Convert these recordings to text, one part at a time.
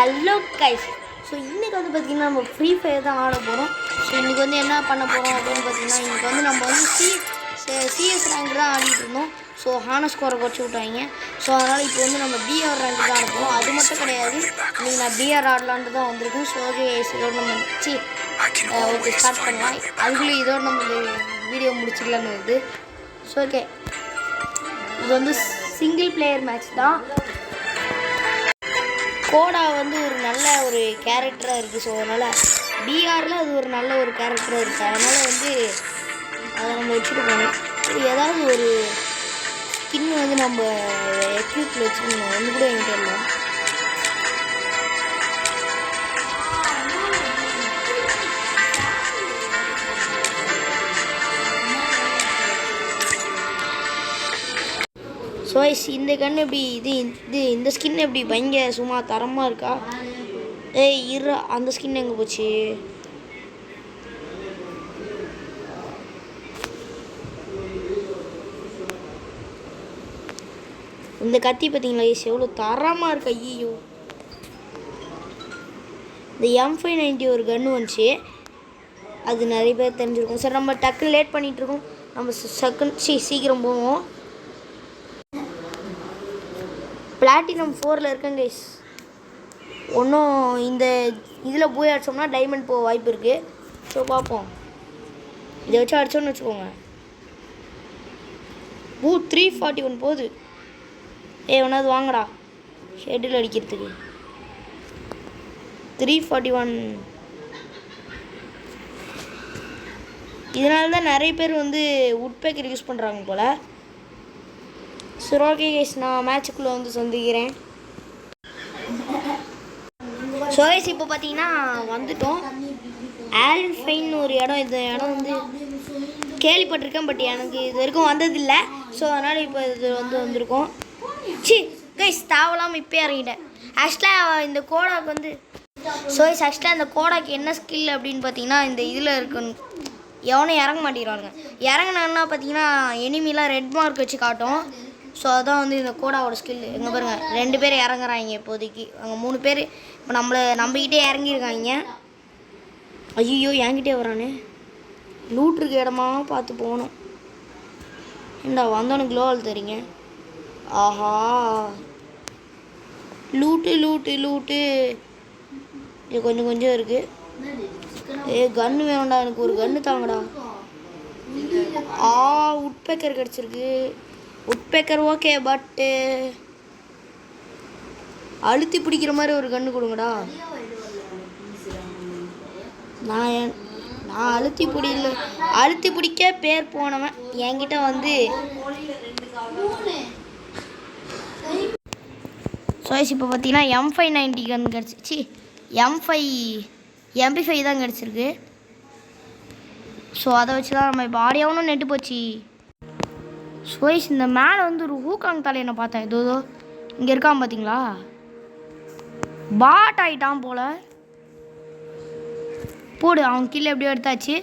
Hello guys. So இன்றைக்கி வந்து பார்த்திங்கன்னா நம்ம ஃப்ரீ ஃபயர் தான் ஆட போகிறோம். ஸோ இன்றைக்கி வந்து என்ன பண்ண போகிறோம் அப்படின்னு பார்த்திங்கன்னா, இன்றைக்கி வந்து நம்ம வந்து சிஎஸ் ரேங்க் தான் ஆடிட்டு இருந்தோம். ஸோ ஹானர் ஸ்கோரை குறைச்சி விட்டாங்க. ஸோ அதனால் இப்போ வந்து நம்ம பிஆர் ரேங்க் தான் ஆட போகிறோம். அது மட்டும் கிடையாது, இன்றைக்கி நான் பிஆர் ஆடலான்ட்டு தான் வந்திருக்கேன். ஸோ ஓகே இதோட நம்ம ஓகே ஸ்டார்ட் பண்ணலாம். அதுக்குள்ளே இதோட நம்ம வீடியோ முடிச்சிடலான்னு வருது. ஸோ ஓகே, இது வந்து சிங்கிள் பிளேயர் மேட்ச் தான். கோடா வந்து ஒரு நல்ல ஒரு கேரக்டராக இருக்குது. ஸோ அதனால் பிஆரில் அது ஒரு நல்ல ஒரு கேரக்டராக இருக்குது. அதனால் வந்து அதை நம்ம வச்சுட்டு போகணும். ஏதாவது ஒரு ஸ்கின் வந்து நம்ம எக்யூப்பில் வச்சுக்கணும். ஒன்று கூட என்கிட்ட இல்லை. ஸோ இந்த கன் எப்படி இந்த ஸ்கின் எப்படி பயங்கர சும்மா தரமாக இருக்கா? இரு, அந்த ஸ்கின் எங்கே போச்சு? இந்த கத்தி பார்த்தீங்களா எவ்வளோ தரமாக இருக்கு. ஐயோ, இந்த M590 ஒரு கன்று வந்துச்சு. அது நிறைய பேர் தெரிஞ்சிருக்கும். சார் நம்ம டக்குன்னு லேட் பண்ணிகிட்ருக்கோம். நம்ம சீக்கிரம் போவோம். பிளாட்டினம் 4ல் இருக்கேன் கைஸ். ஒன்றும் இந்த இதில் போய் அடித்தோம்னா டைமண்ட் போக வாய்ப்பு இருக்குது. ஸோ பார்ப்போம். இதை வச்சு அடித்தோன்னு வச்சுக்கோங்க. 341 போகுது. ஒன்றாவது வாங்கடா ஷெட்டில் அடிக்கிறதுக்கு. 341. இதனால தான் நிறைய பேர் வந்து உட்பேக்கர் யூஸ் பண்ணுறாங்க போல். சரி ஓகே கைஸ், நான் மேட்சுக்குள்ளே வந்து சந்திக்கிறேன். ஸோ கைஸ், இப்போ பார்த்தீங்கன்னா வந்துட்டோம். ஆல்ஃபைன்னு ஒரு இடம். இந்த இடம் வந்து கேள்விப்பட்டிருக்கேன், பட் எனக்கு இது வரைக்கும் வந்ததில்லை. ஸோ அதனால் இப்போ இது வந்திருக்கோம். கைஸ் தேவலாமல் இப்போ இறங்கிட்டேன். ஆக்சுவலாக இந்த கோடாக்கு வந்து ஆக்சுவலாக இந்த கோடாக்கு என்ன ஸ்கில் அப்படின்னு பார்த்தீங்கன்னா, இந்த இதில் இருக்கணும். எவனும் இறங்க மாட்டேங்கிறானுங்க. இறங்கினான்னா பார்த்தீங்கன்னா எனிமிலாம் ரெட் மார்க் வச்சு காட்டும். ஸோ அதான் வந்து இந்த கோடாவோட ஸ்கில். எங்கே பாருங்கள், 2 பேர் இறங்குறாங்க இப்போதைக்கு. அங்கே 3 பேர் இப்போ நம்பிக்கிட்டே இறங்கியிருக்காங்க. ஐயோ, என்கிட்டே வரானே. லூட்ருக்கு இடமா பார்த்து போகணும். ஏண்டா வந்தவனுக்கு க்ளோவல் தரீங்க? ஆஹா, லூட்டு இது கொஞ்சம் இருக்குது. கன்று வேணும்டா, எனக்கு ஒரு கன்று தாங்கடா. உட்பேக்கர் கிடச்சிருக்கு. உட்பேக்கர் ஓகே, பட்டு அழுத்தி பிடிக்கிற மாதிரி ஒரு கன்று கொடுங்கடா. நான் அழுத்தி பிடிக்க பேர் போனவன் என்கிட்ட வந்து. இப்போ பார்த்தீங்கன்னா M590 கன் கிடச்சிச்சு. MP5 தான் கிடச்சிருக்கு. ஸோ அதை வச்சு தான் நம்ம இப்போ ஆடியாகணும். நெட்டு போச்சு. இந்த மேலே வந்து ஒரு ஹூக்காங் தலையனை பார்த்தேன். இதோ இங்கே இருக்கான் பார்த்தீங்களா? பாட் ஆகிட்டான் போல். போடு, அவன் கீழே எப்படியோ எடுத்தாச்சு.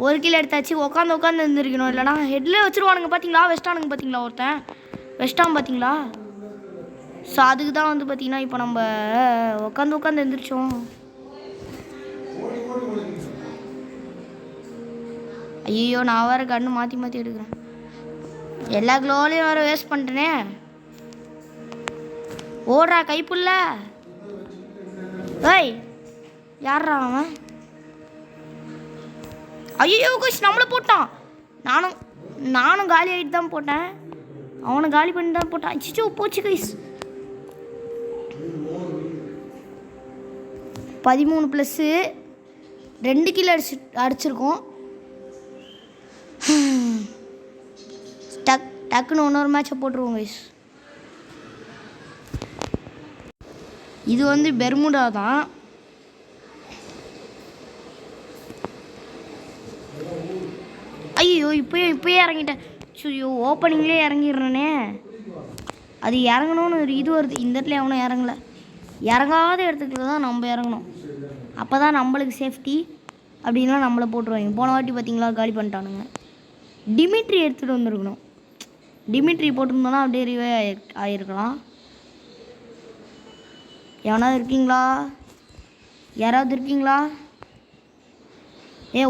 ஒரு கீழே எடுத்தாச்சு. உட்காந்து இருந்துருக்கணும், இல்லைனா ஹெட்டில் வச்சுருவானுங்க. பார்த்தீங்களா வெஸ்டானுங்க? பார்த்தீங்களா ஒருத்தன் வெஸ்டான் பார்த்தீங்களா? ஸோ அதுக்கு தான் வந்து பார்த்தீங்கன்னா இப்போ நம்ம உட்காந்து எழுந்திரிச்சோம். ஐயோ, நான் வேறு கண்ணு மாற்றி எடுக்கிறேன். எல்லா க்ளோலையும் வேறு வேஸ்ட் பண்ணிட்டேனே. ஓடுறா கைப்புள்ள. ஏய், யார்ரா அவன்? ஐயோ கோஷ், நம்மளை போட்டான். நானும் காலி ஆகிட்டு தான் போட்டேன். அவனை காலி பண்ணி தான் போட்டான். அச்சிச்சோ, போச்சு கைஸ். 13+, 2 கிலோ அடிச்சிருக்கோம். டக்குன்னு இன்னொரு மேட்சை போட்டுருவோம் கைஸ். இது வந்து பெர்முடா தான். ஐயோ, இப்போயே இறங்கிட்டேன். ஐயோ, ஓப்பனிங்லேயே இறங்கிடுறேனே. அது இறங்கணும்னு ஒரு இது வருது. இந்த இடத்துல எவனும் இறங்காத இடத்துக்குள்ள தான் நம்ம இறங்கணும். அப்போ தான் நம்மளுக்கு சேஃப்டி. அப்படின்லாம் நம்மளை போட்டுருவாங்க. போன வாட்டி பார்த்தீங்களா, காலி பண்ணிட்டானுங்க. டிமிட்ரி எடுத்துகிட்டு வந்துருக்கணும். டிமிட்ரி போட்டிருந்தோன்னா அப்படியே ரிவே ஆகிருக்கலாம். எவனாவது இருக்கீங்களா? யாராவது இருக்கீங்களா?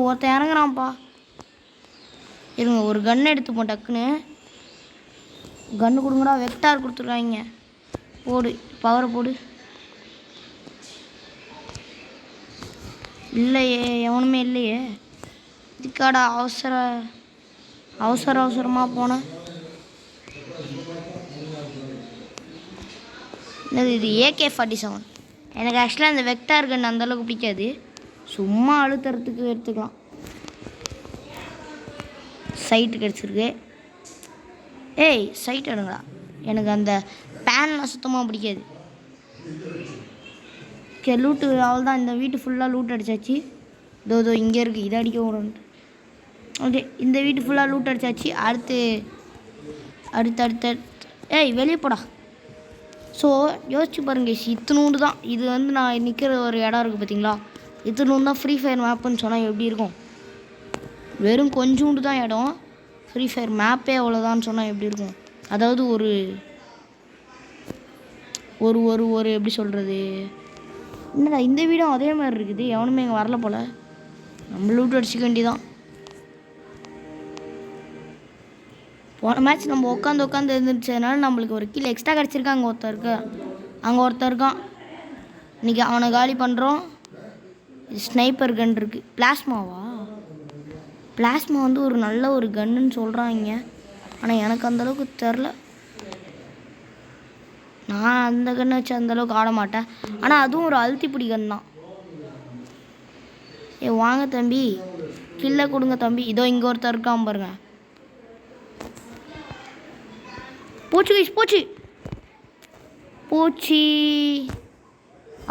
ஒருத்தன் இறங்குறான்ப்பா. இருங்க, ஒரு கன்று எடுத்துப்போம் டக்குன்னு. கன்று கொடுங்கடா. வெக்டார் கொடுத்துருக்காங்க. போடு, பவரை போடு. இல்லையே, எவனுமே இல்லையே. இதுக்காடா அவசரமாக போனேன். என்னது இது? AK-47. எனக்கு ஆக்சுவலாக அந்த வெக்டார் கன் அந்தளவுக்கு பிடிக்காது. சும்மா அழுத்துறதுக்கு எடுத்துக்கலாம். சைட்டு கிடச்சிருக்கு. சைட் எடுங்களா. எனக்கு அந்த பேன்லாம் சுத்தமாக பிடிக்காது. லூட்டு அவள் தான். இந்த வீட்டு ஃபுல்லாக லூட் அடிச்சாச்சு. இதோ இங்கே இருக்குது. இதை அடிக்க விடணும். ஓகே, இந்த வீட்டு ஃபுல்லாக லூட் அடிச்சாச்சு. அடுத்து வெளியே போடா. ஸோ யோசிச்சு பாருங்க, இத்தினூண்டு தான். இது வந்து நான் நிற்கிற ஒரு இடம் இருக்குது பார்த்தீங்களா? இத்தினூண்டு தான் ஃப்ரீ ஃபயர் மேப்புன்னு சொன்னால் எப்படி இருக்கும்? வெறும் கொஞ்சோண்டு தான் இடம். ஃப்ரீ ஃபயர் மேப்பே அவ்வளோதான்னு சொன்னால் எப்படி இருக்கும்? அதாவது ஒரு ஒரு ஒரு ஒரு எப்படி சொல்கிறது? என்னடா இந்த வீடும் அதே மாதிரி இருக்குது. எவனுமே இங்கே வரல போல். நம்ம லூட் அடிச்சுக்க வேண்டியதான். போன மேட்ச் நம்ம உட்காந்து இருந்துச்சதுனால நம்மளுக்கு ஒரு கீழே எக்ஸ்ட்ரா கிடச்சிருக்கு. அங்கே ஒருத்தர் இருக்கான். இன்றைக்கி அவனை காலி பண்ணுறோம். ஸ்னைப்பர் கன் இருக்குது. பிளாஸ்மா வந்து ஒரு நல்ல ஒரு கன்னுன்னு சொல்கிறாங்க. ஆனால் எனக்கு அந்தளவுக்கு தெரில. நான் அந்த கன்னை வச்சு அந்தளவுக்கு ஆட மாட்டேன். ஆனால் அதுவும் ஒரு அழுத்தி பிடி கன் தான். வாங்க தம்பி, கில்லை கொடுங்க தம்பி. இதோ இங்கே ஒருத்தர் இருக்கான் பாருங்க. பூச்சி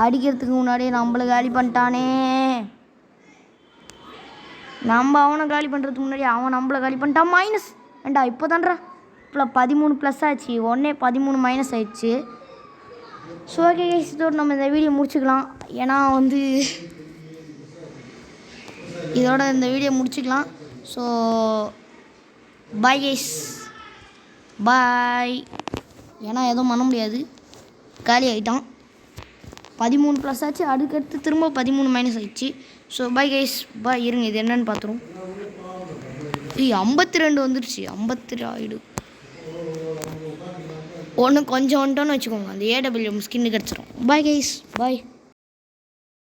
அடிக்கிறதுக்கு முன்னாடியே நம்மளை காலி பண்ணிட்டானே. நம்ம அவனை காலி பண்ணுறதுக்கு முன்னாடி அவன் நம்மளை காலி பண்ணிட்டான். மைனஸ் ஏண்டா இப்போ தான்றா 13 ப்ளஸ் ஆச்சு. 13 மைனஸ் ஆயிடுச்சு. ஸோ ஓகே கைஸ், இதோடு நம்ம இந்த வீடியோ முடிச்சுக்கலாம். ஏன்னா வந்து இதோட இந்த வீடியோ முடிச்சுக்கலாம். ஸோ பாய் கைஸ், பாய். ஏன்னா எதுவும் பண்ண முடியாது, காலி ஆகிட்டான். 13 ப்ளஸ் ஆச்சு. அதுக்கடுத்து திரும்ப 13 மைனஸ் ஆயிடுச்சு. ஸோ பாய் கைஸ், பாய். இருங்க, இது என்னன்னு பார்த்துரும். 52 வந்துடுச்சு. 52 ஆகிடும். ஒன்று கொஞ்சம் வந்துட்டோன்னு வச்சுக்கோங்க, அந்த AWM ஸ்கின்னு கிடச்சிரும். பாய் கைஸ், பாய்.